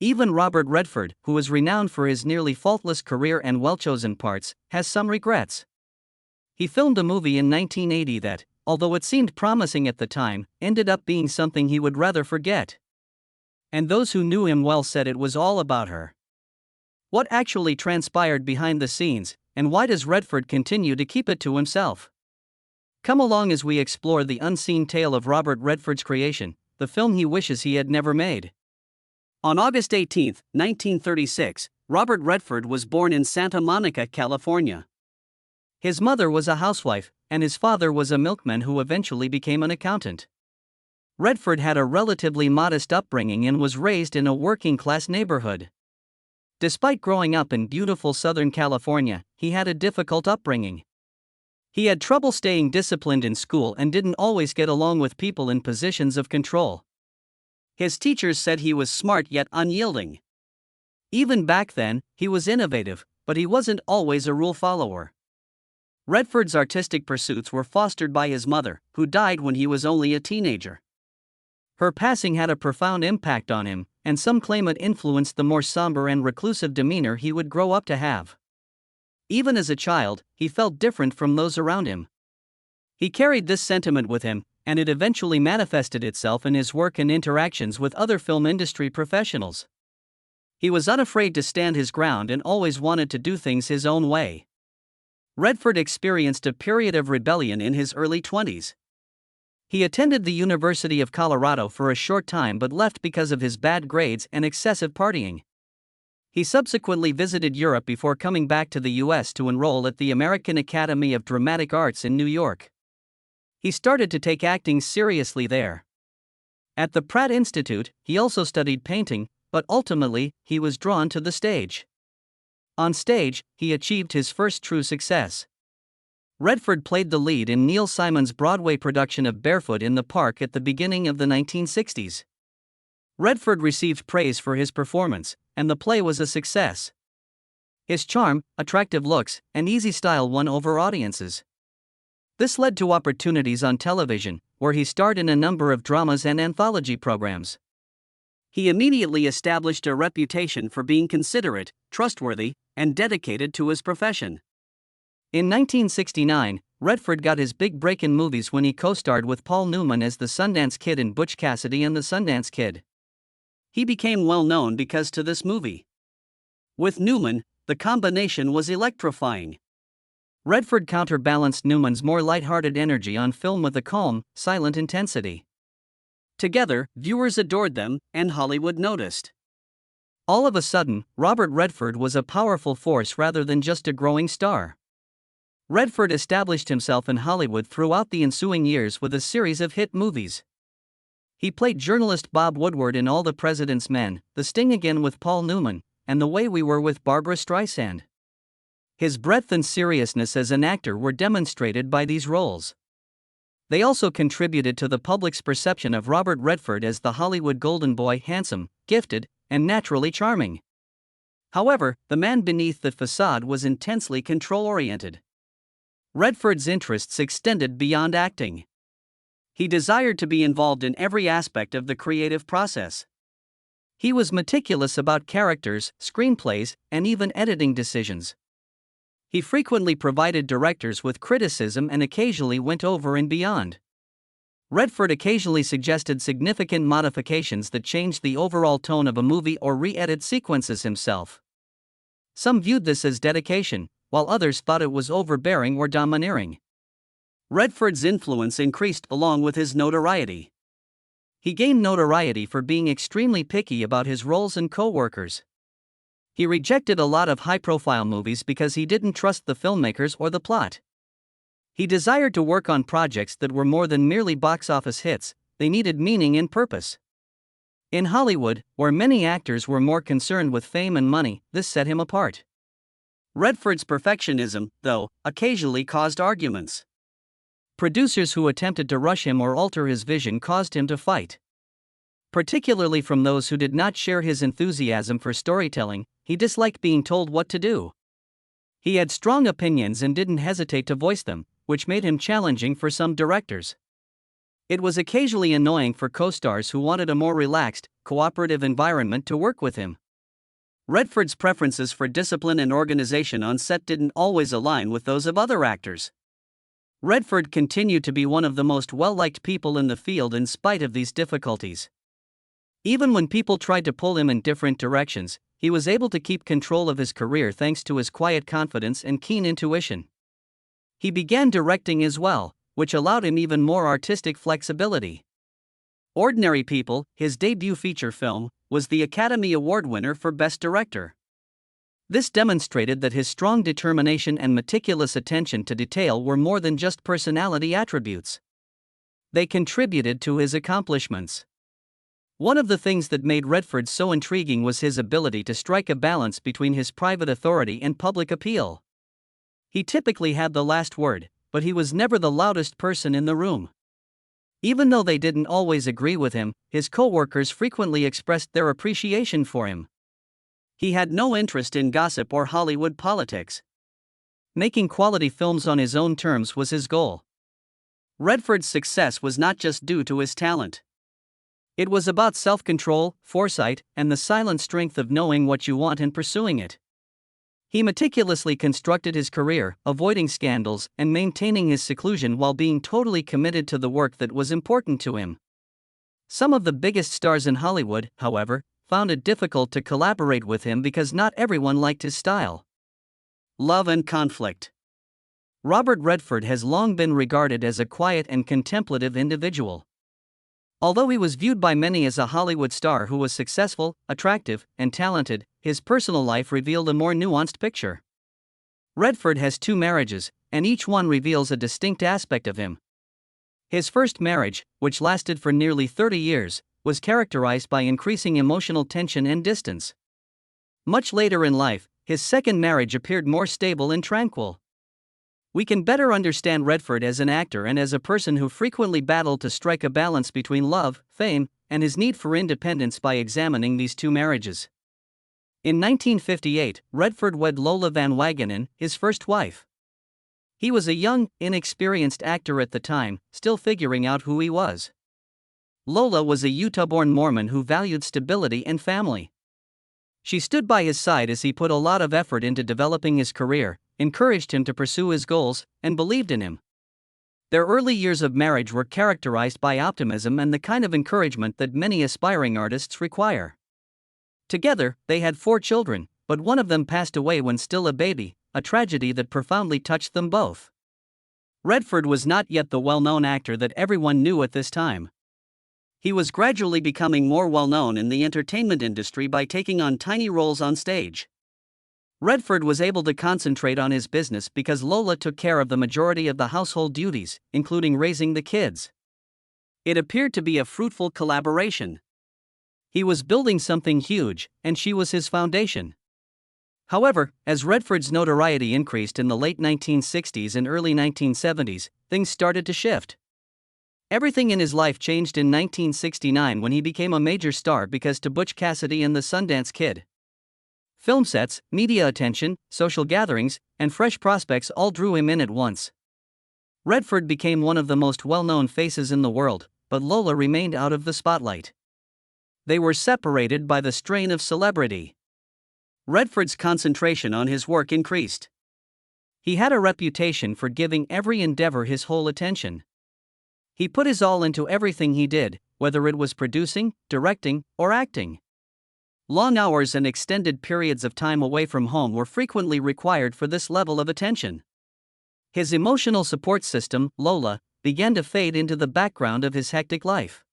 Even Robert Redford, who is renowned for his nearly faultless career and well-chosen parts, has some regrets. He filmed a movie in 1980 that, although it seemed promising at the time, ended up being something he would rather forget. And those who knew him well said it was all about her. What actually transpired behind the scenes, and why does Redford continue to keep it to himself? Come along as we explore the unseen tale of Robert Redford's creation, the film he wishes he had never made. On August 18, 1936, Robert Redford was born in Santa Monica, California. His mother was a housewife, and his father was a milkman who eventually became an accountant. Redford had a relatively modest upbringing and was raised in a working-class neighborhood. Despite growing up in beautiful Southern California, he had a difficult upbringing. He had trouble staying disciplined in school and didn't always get along with people in positions of control. His teachers said he was smart yet unyielding. Even back then, he was innovative, but he wasn't always a rule follower. Redford's artistic pursuits were fostered by his mother, who died when he was only a teenager. Her passing had a profound impact on him, and some claim it influenced the more somber and reclusive demeanor he would grow up to have. Even as a child, he felt different from those around him. He carried this sentiment with him, and it eventually manifested itself in his work and interactions with other film industry professionals. He was unafraid to stand his ground and always wanted to do things his own way. Redford experienced a period of rebellion in his early 20s. He attended the University of Colorado for a short time but left because of his bad grades and excessive partying. He subsequently visited Europe before coming back to the U.S. to enroll at the American Academy of Dramatic Arts in New York. He started to take acting seriously there. At the Pratt Institute, he also studied painting, but ultimately, he was drawn to the stage. On stage, he achieved his first true success. Redford played the lead in Neil Simon's Broadway production of Barefoot in the Park at the beginning of the 1960s. Redford received praise for his performance, and the play was a success. His charm, attractive looks, and easy style won over audiences. This led to opportunities on television, where he starred in a number of dramas and anthology programs. He immediately established a reputation for being considerate, trustworthy, and dedicated to his profession. In 1969, Redford got his big break in movies when he co-starred with Paul Newman as the Sundance Kid in Butch Cassidy and the Sundance Kid. He became well known because to this movie. With Newman, the combination was electrifying. Redford counterbalanced Newman's more light-hearted energy on film with a calm, silent intensity. Together, viewers adored them, and Hollywood noticed. All of a sudden, Robert Redford was a powerful force rather than just a growing star. Redford established himself in Hollywood throughout the ensuing years with a series of hit movies. He played journalist Bob Woodward in All the President's Men, The Sting Again with Paul Newman, and The Way We Were with Barbra Streisand. His breadth and seriousness as an actor were demonstrated by these roles. They also contributed to the public's perception of Robert Redford as the Hollywood golden boy, handsome, gifted, and naturally charming. However, the man beneath the facade was intensely control-oriented. Redford's interests extended beyond acting. He desired to be involved in every aspect of the creative process. He was meticulous about characters, screenplays, and even editing decisions. He frequently provided directors with criticism and occasionally went over and beyond. Redford occasionally suggested significant modifications that changed the overall tone of a movie or re-edited sequences himself. Some viewed this as dedication, while others thought it was overbearing or domineering. Redford's influence increased along with his notoriety. He gained notoriety for being extremely picky about his roles and co-workers. He rejected a lot of high-profile movies because he didn't trust the filmmakers or the plot. He desired to work on projects that were more than merely box office hits, they needed meaning and purpose. In Hollywood, where many actors were more concerned with fame and money, this set him apart. Redford's perfectionism, though, occasionally caused arguments. Producers who attempted to rush him or alter his vision caused him to fight. Particularly from those who did not share his enthusiasm for storytelling, he disliked being told what to do. He had strong opinions and didn't hesitate to voice them, which made him challenging for some directors. It was occasionally annoying for co-stars who wanted a more relaxed, cooperative environment to work with him. Redford's preferences for discipline and organization on set didn't always align with those of other actors. Redford continued to be one of the most well-liked people in the field in spite of these difficulties. Even when people tried to pull him in different directions, he was able to keep control of his career thanks to his quiet confidence and keen intuition. He began directing as well, which allowed him even more artistic flexibility. Ordinary People, his debut feature film, was the Academy Award winner for Best Director. This demonstrated that his strong determination and meticulous attention to detail were more than just personality attributes. They contributed to his accomplishments. One of the things that made Redford so intriguing was his ability to strike a balance between his private authority and public appeal. He typically had the last word, but he was never the loudest person in the room. Even though they didn't always agree with him, his co-workers frequently expressed their appreciation for him. He had no interest in gossip or Hollywood politics. Making quality films on his own terms was his goal. Redford's success was not just due to his talent. It was about self-control, foresight, and the silent strength of knowing what you want and pursuing it. He meticulously constructed his career, avoiding scandals and maintaining his seclusion while being totally committed to the work that was important to him. Some of the biggest stars in Hollywood, however, found it difficult to collaborate with him because not everyone liked his style. Love and conflict. Robert Redford has long been regarded as a quiet and contemplative individual. Although he was viewed by many as a Hollywood star who was successful, attractive, and talented, his personal life revealed a more nuanced picture. Redford has 2 marriages, and each one reveals a distinct aspect of him. His first marriage, which lasted for nearly 30 years, was characterized by increasing emotional tension and distance. Much later in life, his second marriage appeared more stable and tranquil. We can better understand Redford as an actor and as a person who frequently battled to strike a balance between love, fame, and his need for independence by examining these 2 marriages. In 1958, Redford wed Lola Van Wagenen, his first wife. He was a young, inexperienced actor at the time, still figuring out who he was. Lola was a Utah-born Mormon who valued stability and family. She stood by his side as he put a lot of effort into developing his career, encouraged him to pursue his goals, and believed in him. Their early years of marriage were characterized by optimism and the kind of encouragement that many aspiring artists require. Together, they had 4 children, but one of them passed away when still a baby, a tragedy that profoundly touched them both. Redford was not yet the well-known actor that everyone knew at this time. He was gradually becoming more well-known in the entertainment industry by taking on tiny roles on stage. Redford was able to concentrate on his business because Lola took care of the majority of the household duties, including raising the kids. It appeared to be a fruitful collaboration. He was building something huge, and she was his foundation. However, as Redford's notoriety increased in the late 1960s and early 1970s, things started to shift. Everything in his life changed in 1969 when he became a major star because to Butch Cassidy and the Sundance Kid. Film sets, media attention, social gatherings, and fresh prospects all drew him in at once. Redford became one of the most well-known faces in the world, but Lola remained out of the spotlight. They were separated by the strain of celebrity. Redford's concentration on his work increased. He had a reputation for giving every endeavor his whole attention. He put his all into everything he did, whether it was producing, directing, or acting. Long hours and extended periods of time away from home were frequently required for this level of attention. His emotional support system, Lola, began to fade into the background of his hectic life.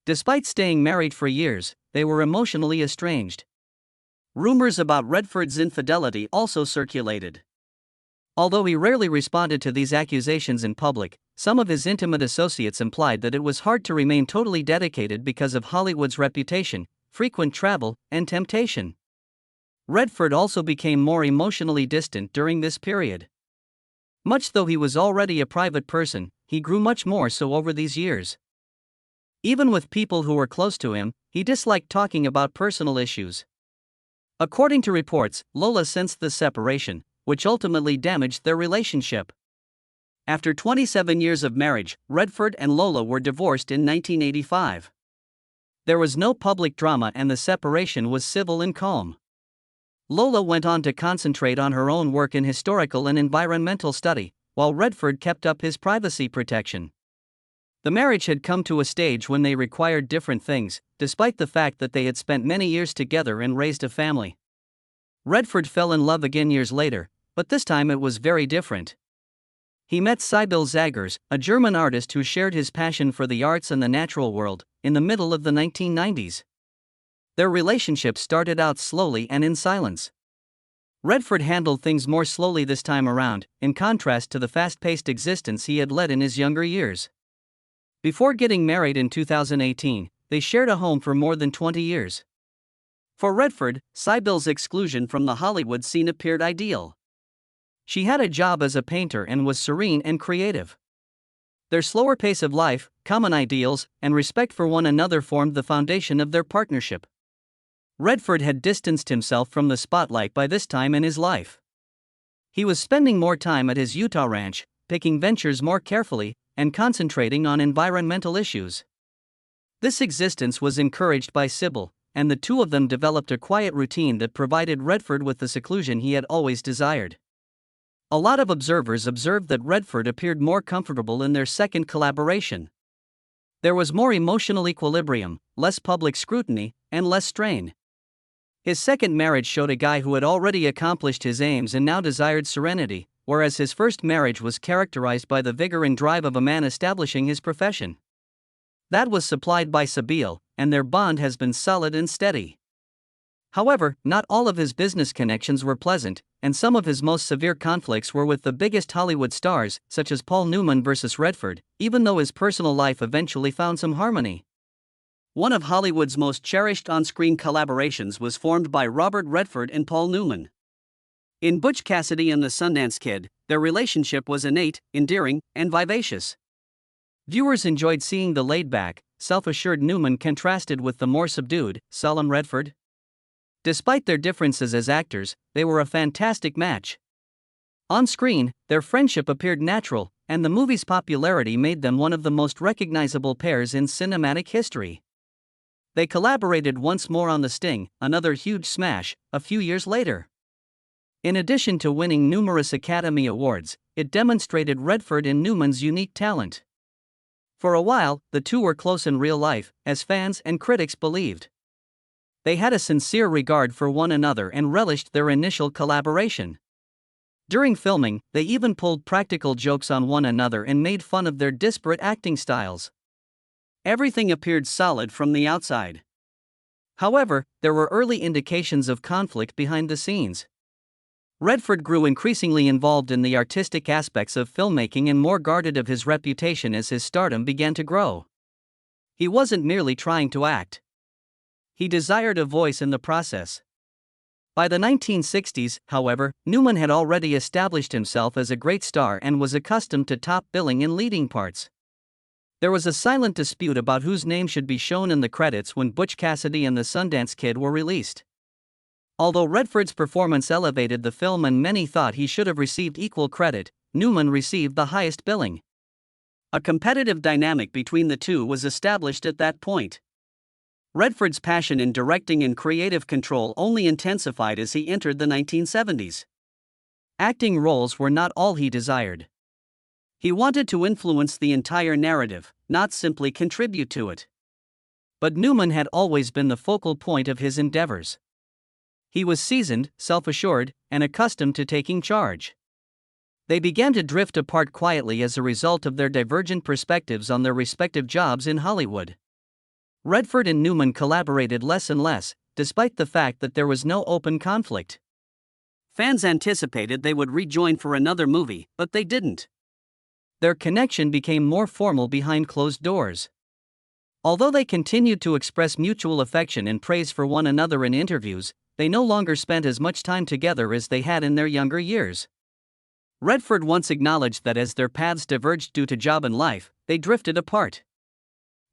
Despite staying married for years, they were emotionally estranged. Rumors about Redford's infidelity also circulated. Although he rarely responded to these accusations in public, some of his intimate associates implied that it was hard to remain totally dedicated because of Hollywood's reputation, frequent travel, and temptation. Redford also became more emotionally distant during this period. Much though he was already a private person, he grew much more so over these years. Even with people who were close to him, he disliked talking about personal issues. According to reports, Lola sensed the separation, which ultimately damaged their relationship. After 27 years of marriage, Redford and Lola were divorced in 1985. There was no public drama and the separation was civil and calm. Lola went on to concentrate on her own work in historical and environmental study, while Redford kept up his privacy protection. The marriage had come to a stage when they required different things, despite the fact that they had spent many years together and raised a family. Redford fell in love again years later, but this time it was very different. He met Sybil Zagers, a German artist who shared his passion for the arts and the natural world, in the middle of the 1990s. Their relationship started out slowly and in silence. Redford handled things more slowly this time around, in contrast to the fast-paced existence he had led in his younger years. Before getting married in 2018, they shared a home for more than 20 years. For Redford, Sybil's exclusion from the Hollywood scene appeared ideal. She had a job as a painter and was serene and creative. Their slower pace of life, common ideals, and respect for one another formed the foundation of their partnership. Redford had distanced himself from the spotlight by this time in his life. He was spending more time at his Utah ranch, picking ventures more carefully, and concentrating on environmental issues. This existence was encouraged by Sybil, and the two of them developed a quiet routine that provided Redford with the seclusion he had always desired. A lot of observers observed that Redford appeared more comfortable in their second collaboration. There was more emotional equilibrium, less public scrutiny, and less strain. His second marriage showed a guy who had already accomplished his aims and now desired serenity, whereas his first marriage was characterized by the vigor and drive of a man establishing his profession. That was supplied by Sybil, and their bond has been solid and steady. However, not all of his business connections were pleasant, and some of his most severe conflicts were with the biggest Hollywood stars, such as Paul Newman versus Redford, even though his personal life eventually found some harmony. One of Hollywood's most cherished on-screen collaborations was formed by Robert Redford and Paul Newman. In Butch Cassidy and the Sundance Kid, their relationship was innate, endearing, and vivacious. Viewers enjoyed seeing the laid-back, self-assured Newman contrasted with the more subdued, solemn Redford. Despite their differences as actors, they were a fantastic match. On screen, their friendship appeared natural, and the movie's popularity made them one of the most recognizable pairs in cinematic history. They collaborated once more on The Sting, another huge smash, a few years later. In addition to winning numerous Academy Awards, it demonstrated Redford and Newman's unique talent. For a while, the two were close in real life, as fans and critics believed. They had a sincere regard for one another and relished their initial collaboration. During filming, they even pulled practical jokes on one another and made fun of their disparate acting styles. Everything appeared solid from the outside. However, there were early indications of conflict behind the scenes. Redford grew increasingly involved in the artistic aspects of filmmaking and more guarded of his reputation as his stardom began to grow. He wasn't merely trying to act. He desired a voice in the process. By the 1960s, however, Newman had already established himself as a great star and was accustomed to top billing in leading parts. There was a silent dispute about whose name should be shown in the credits when Butch Cassidy and the Sundance Kid were released. Although Redford's performance elevated the film and many thought he should have received equal credit, Newman received the highest billing. A competitive dynamic between the two was established at that point. Redford's passion in directing and creative control only intensified as he entered the 1970s. Acting roles were not all he desired. He wanted to influence the entire narrative, not simply contribute to it. But Newman had always been the focal point of his endeavors. He was seasoned, self-assured, and accustomed to taking charge. They began to drift apart quietly as a result of their divergent perspectives on their respective jobs in Hollywood. Redford and Newman collaborated less and less, despite the fact that there was no open conflict. Fans anticipated they would rejoin for another movie, but they didn't. Their connection became more formal behind closed doors. Although they continued to express mutual affection and praise for one another in interviews, they no longer spent as much time together as they had in their younger years. Redford once acknowledged that as their paths diverged due to job and life, they drifted apart.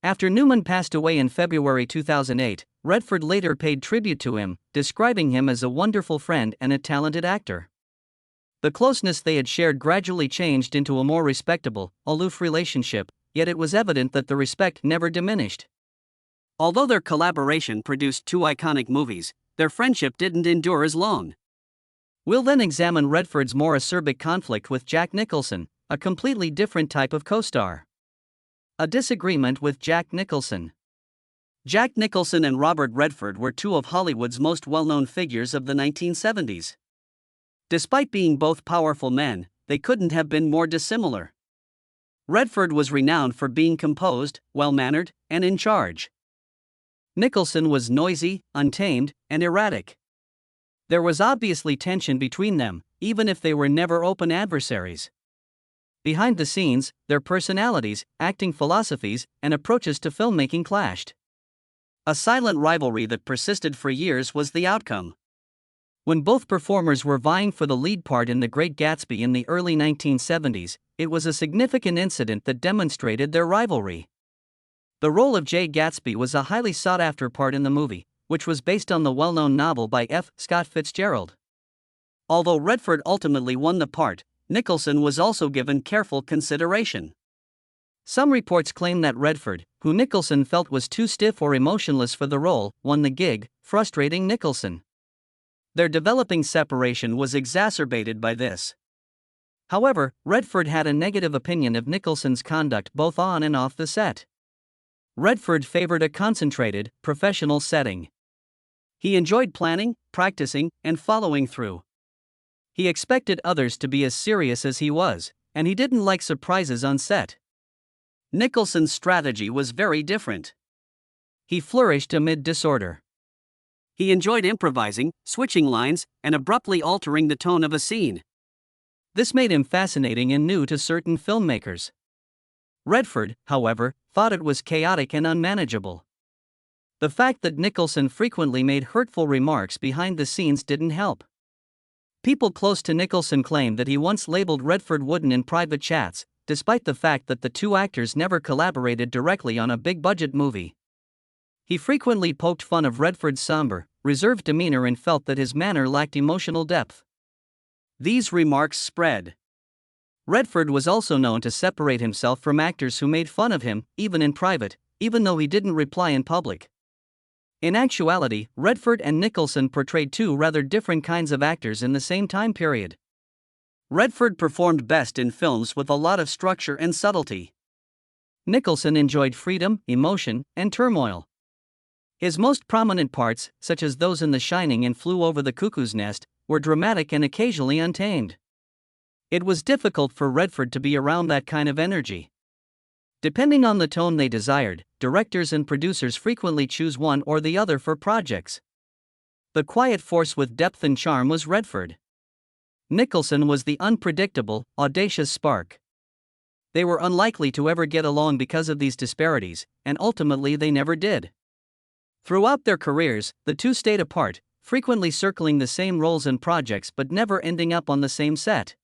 After Newman passed away in February 2008, Redford later paid tribute to him, describing him as a wonderful friend and a talented actor. The closeness they had shared gradually changed into a more respectable, aloof relationship, yet it was evident that the respect never diminished. Although their collaboration produced two iconic movies, their friendship didn't endure as long. We'll then examine Redford's more acerbic conflict with Jack Nicholson, a completely different type of co-star. A disagreement with Jack Nicholson. Jack Nicholson and Robert Redford were two of Hollywood's most well-known figures of the 1970s. Despite being both powerful men, they couldn't have been more dissimilar. Redford was renowned for being composed, well-mannered, and in charge. Nicholson was noisy, untamed, and erratic. There was obviously tension between them, even if they were never open adversaries. Behind the scenes, their personalities, acting philosophies, and approaches to filmmaking clashed. A silent rivalry that persisted for years was the outcome. When both performers were vying for the lead part in The Great Gatsby in the early 1970s, it was a significant incident that demonstrated their rivalry. The role of Jay Gatsby was a highly sought-after part in the movie, which was based on the well-known novel by F. Scott Fitzgerald. Although Redford ultimately won the part, Nicholson was also given careful consideration. Some reports claim that Redford, who Nicholson felt was too stiff or emotionless for the role, won the gig, frustrating Nicholson. Their developing separation was exacerbated by this. However, Redford had a negative opinion of Nicholson's conduct both on and off the set. Redford favored a concentrated, professional setting. He enjoyed planning, practicing, and following through. He expected others to be as serious as he was, and he didn't like surprises on set. Nicholson's strategy was very different. He flourished amid disorder. He enjoyed improvising, switching lines, and abruptly altering the tone of a scene. This made him fascinating and new to certain filmmakers. Redford, however, thought it was chaotic and unmanageable. The fact that Nicholson frequently made hurtful remarks behind the scenes didn't help. People close to Nicholson claimed that he once labeled Redford wooden in private chats, despite the fact that the two actors never collaborated directly on a big-budget movie. He frequently poked fun of Redford's somber, reserved demeanor and felt that his manner lacked emotional depth. These remarks spread. Redford was also known to separate himself from actors who made fun of him, even in private, even though he didn't reply in public. In actuality, Redford and Nicholson portrayed two rather different kinds of actors in the same time period. Redford performed best in films with a lot of structure and subtlety. Nicholson enjoyed freedom, emotion, and turmoil. His most prominent parts, such as those in The Shining and Flew Over the Cuckoo's Nest, were dramatic and occasionally untamed. It was difficult for Redford to be around that kind of energy. Depending on the tone they desired, directors and producers frequently choose one or the other for projects. The quiet force with depth and charm was Redford. Nicholson was the unpredictable, audacious spark. They were unlikely to ever get along because of these disparities, and ultimately they never did. Throughout their careers, the two stayed apart, frequently circling the same roles and projects but never ending up on the same set.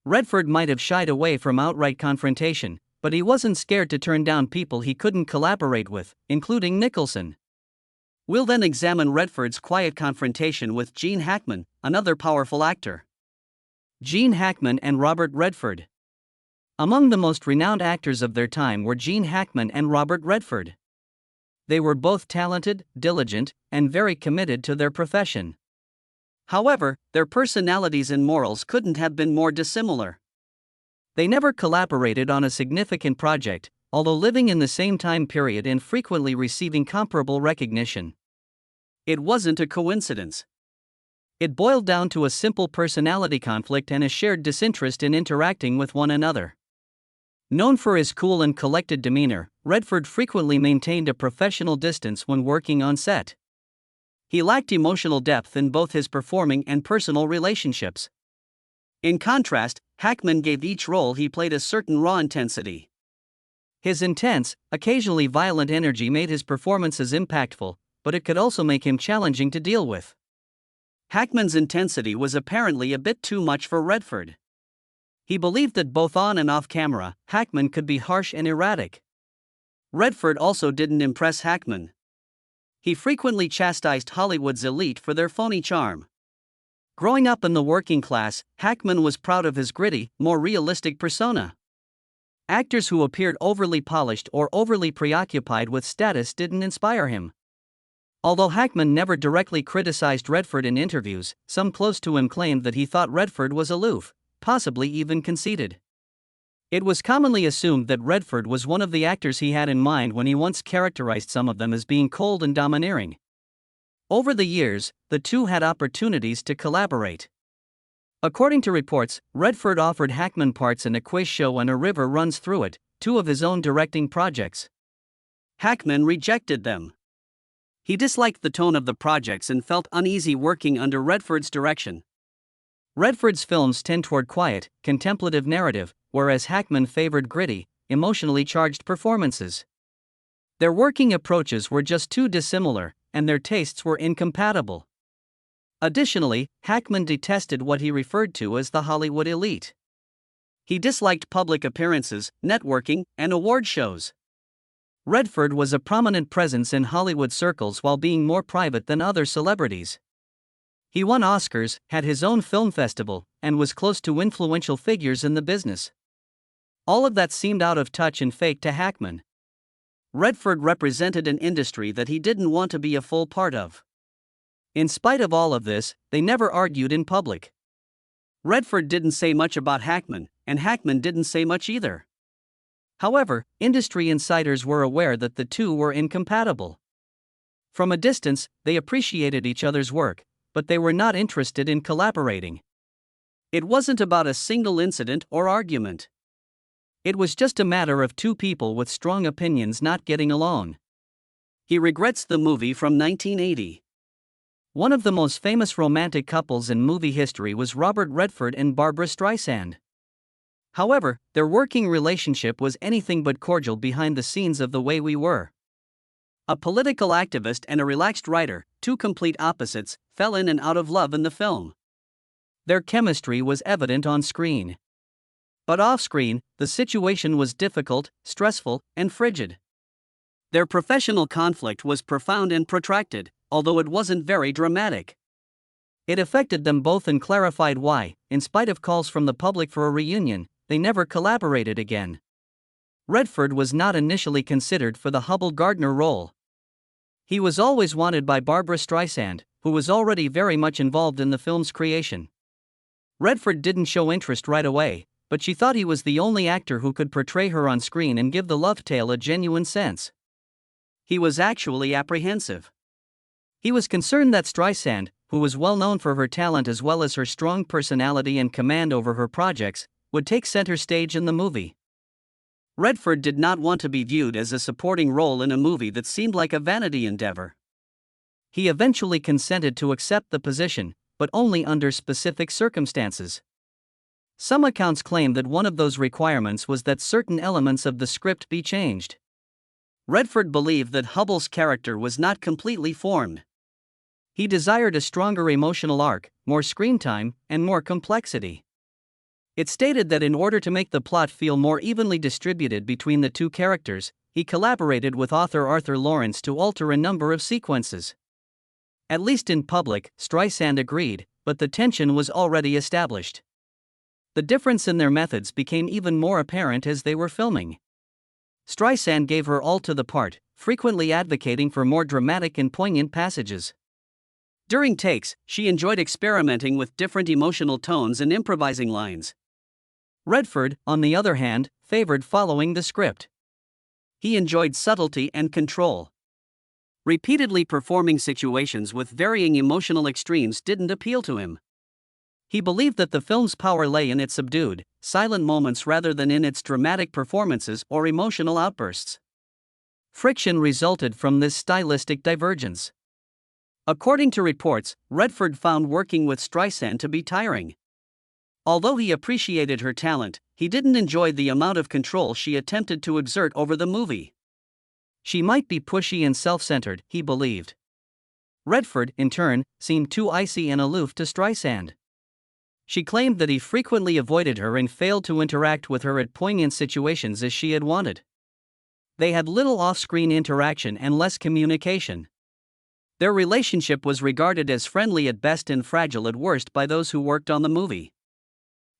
Redford might have shied away from outright confrontation, but he wasn't scared to turn down people he couldn't collaborate with, including Nicholson. We'll then examine Redford's quiet confrontation with Gene Hackman, another powerful actor. Gene Hackman and Robert Redford. Among the most renowned actors of their time were Gene Hackman and Robert Redford. They were both talented, diligent, and very committed to their profession. However, their personalities and morals couldn't have been more dissimilar. They never collaborated on a significant project, although living in the same time period and frequently receiving comparable recognition. It wasn't a coincidence. It boiled down to a simple personality conflict and a shared disinterest in interacting with one another. Known for his cool and collected demeanor, Redford frequently maintained a professional distance when working on set. He lacked emotional depth in both his performing and personal relationships. In contrast, Hackman gave each role he played a certain raw intensity. His intense, occasionally violent energy made his performances impactful, but it could also make him challenging to deal with. Hackman's intensity was apparently a bit too much for Redford. He believed that both on and off camera, Hackman could be harsh and erratic. Redford also didn't impress Hackman. He frequently chastised Hollywood's elite for their phony charm. Growing up in the working class, Hackman was proud of his gritty, more realistic persona. Actors who appeared overly polished or overly preoccupied with status didn't inspire him. Although Hackman never directly criticized Redford in interviews, some close to him claimed that he thought Redford was aloof, possibly even conceited. It was commonly assumed that Redford was one of the actors he had in mind when he once characterized some of them as being cold and domineering. Over the years, the two had opportunities to collaborate. According to reports, Redford offered Hackman parts in A Quiz Show and A River Runs Through It, two of his own directing projects. Hackman rejected them. He disliked the tone of the projects and felt uneasy working under Redford's direction. Redford's films tend toward quiet, contemplative narrative, whereas Hackman favored gritty, emotionally charged performances. Their working approaches were just too dissimilar, and their tastes were incompatible. Additionally, Hackman detested what he referred to as the Hollywood elite. He disliked public appearances, networking, and award shows. Redford was a prominent presence in Hollywood circles while being more private than other celebrities. He won Oscars, had his own film festival, and was close to influential figures in the business. All of that seemed out of touch and fake to Hackman. Redford represented an industry that he didn't want to be a full part of. In spite of all of this, they never argued in public. Redford didn't say much about Hackman, and Hackman didn't say much either. However, industry insiders were aware that the two were incompatible. From a distance, they appreciated each other's work, but they were not interested in collaborating. It wasn't about a single incident or argument. It was just a matter of two people with strong opinions not getting along. He regrets the movie from 1980. One of the most famous romantic couples in movie history was Robert Redford and Barbra Streisand. However, their working relationship was anything but cordial behind the scenes of The Way We Were. A political activist and a relaxed writer, two complete opposites, fell in and out of love in the film. Their chemistry was evident on screen. But off-screen, the situation was difficult, stressful, and frigid. Their professional conflict was profound and protracted, although it wasn't very dramatic. It affected them both and clarified why, in spite of calls from the public for a reunion, they never collaborated again. Redford was not initially considered for the Hubble Gardner role. He was always wanted by Barbra Streisand, who was already very much involved in the film's creation. Redford didn't show interest right away, but she thought he was the only actor who could portray her on screen and give the love tale a genuine sense. He was actually apprehensive. He was concerned that Streisand, who was well known for her talent as well as her strong personality and command over her projects, would take center stage in the movie. Redford did not want to be viewed as a supporting role in a movie that seemed like a vanity endeavor. He eventually consented to accept the position, but only under specific circumstances. Some accounts claim that one of those requirements was that certain elements of the script be changed. Redford believed that Hubble's character was not completely formed. He desired a stronger emotional arc, more screen time, and more complexity. It stated that in order to make the plot feel more evenly distributed between the two characters, he collaborated with author Arthur Lawrence to alter a number of sequences. At least in public, Streisand agreed, but the tension was already established. The difference in their methods became even more apparent as they were filming. Streisand gave her all to the part, frequently advocating for more dramatic and poignant passages. During takes, she enjoyed experimenting with different emotional tones and improvising lines. Redford, on the other hand, favored following the script. He enjoyed subtlety and control. Repeatedly performing situations with varying emotional extremes didn't appeal to him. He believed that the film's power lay in its subdued, silent moments rather than in its dramatic performances or emotional outbursts. Friction resulted from this stylistic divergence. According to reports, Redford found working with Streisand to be tiring. Although he appreciated her talent, he didn't enjoy the amount of control she attempted to exert over the movie. She might be pushy and self-centered, he believed. Redford, in turn, seemed too icy and aloof to Streisand. She claimed that he frequently avoided her and failed to interact with her at poignant situations as she had wanted. They had little off-screen interaction and less communication. Their relationship was regarded as friendly at best and fragile at worst by those who worked on the movie.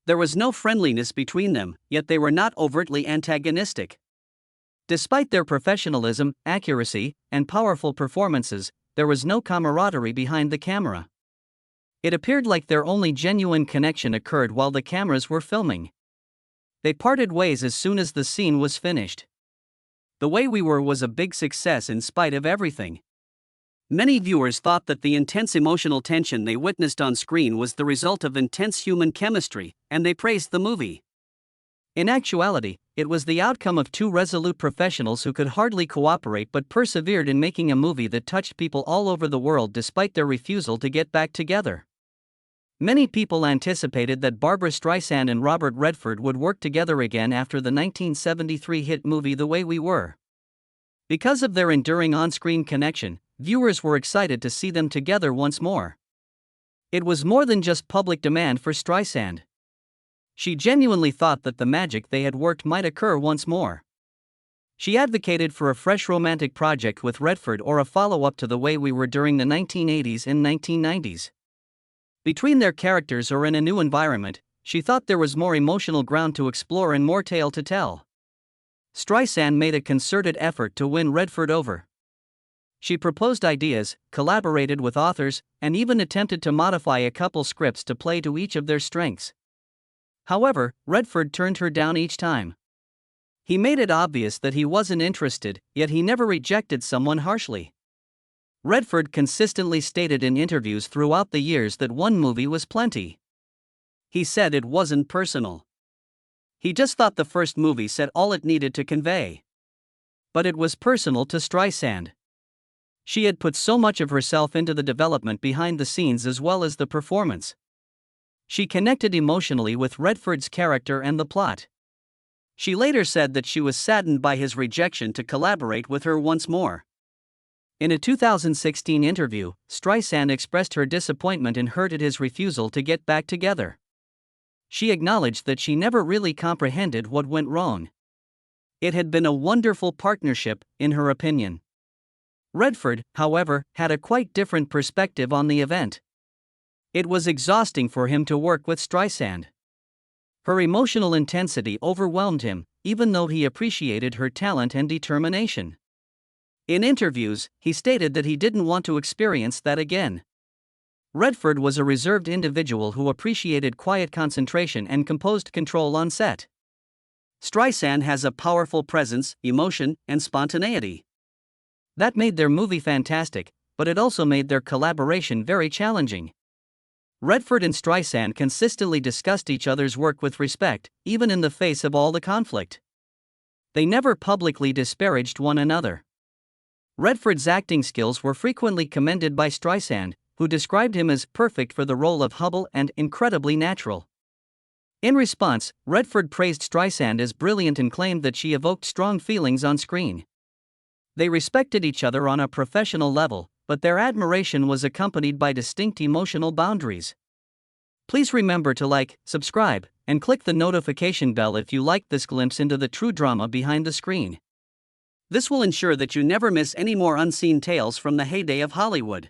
There was no friendliness between them, yet they were not overtly antagonistic. Despite their professionalism, accuracy, and powerful performances, there was no camaraderie behind the camera. It appeared like their only genuine connection occurred while the cameras were filming. They parted ways as soon as the scene was finished. The Way We Were was a big success in spite of everything. Many viewers thought that the intense emotional tension they witnessed on screen was the result of intense human chemistry, and they praised the movie. In actuality, it was the outcome of two resolute professionals who could hardly cooperate but persevered in making a movie that touched people all over the world despite their refusal to get back together. Many people anticipated that Barbra Streisand and Robert Redford would work together again after the 1973 hit movie The Way We Were. Because of their enduring on-screen connection, viewers were excited to see them together once more. It was more than just public demand for Streisand. She genuinely thought that the magic they had worked might occur once more. She advocated for a fresh romantic project with Redford or a follow-up to The Way We Were during the 1980s and 1990s. Between their characters or in a new environment, she thought there was more emotional ground to explore and more tale to tell. Streisand made a concerted effort to win Redford over. She proposed ideas, collaborated with authors, and even attempted to modify a couple scripts to play to each of their strengths. However, Redford turned her down each time. He made it obvious that he wasn't interested, yet he never rejected someone harshly. Redford consistently stated in interviews throughout the years that one movie was plenty. He said it wasn't personal. He just thought the first movie said all it needed to convey. But it was personal to Streisand. She had put so much of herself into the development behind the scenes as well as the performance. She connected emotionally with Redford's character and the plot. She later said that she was saddened by his rejection to collaborate with her once more. In a 2016 interview, Streisand expressed her disappointment and hurt at his refusal to get back together. She acknowledged that she never really comprehended what went wrong. It had been a wonderful partnership, in her opinion. Redford, however, had a quite different perspective on the event. It was exhausting for him to work with Streisand. Her emotional intensity overwhelmed him, even though he appreciated her talent and determination. In interviews, he stated that he didn't want to experience that again. Redford was a reserved individual who appreciated quiet concentration and composed control on set. Streisand has a powerful presence, emotion, and spontaneity. That made their movie fantastic, but it also made their collaboration very challenging. Redford and Streisand consistently discussed each other's work with respect, even in the face of all the conflict. They never publicly disparaged one another. Redford's acting skills were frequently commended by Streisand, who described him as perfect for the role of Hubble and incredibly natural. In response, Redford praised Streisand as brilliant and claimed that she evoked strong feelings on screen. They respected each other on a professional level, but their admiration was accompanied by distinct emotional boundaries. Please remember to like, subscribe, and click the notification bell if you liked this glimpse into the true drama behind the screen. This will ensure that you never miss any more unseen tales from the heyday of Hollywood.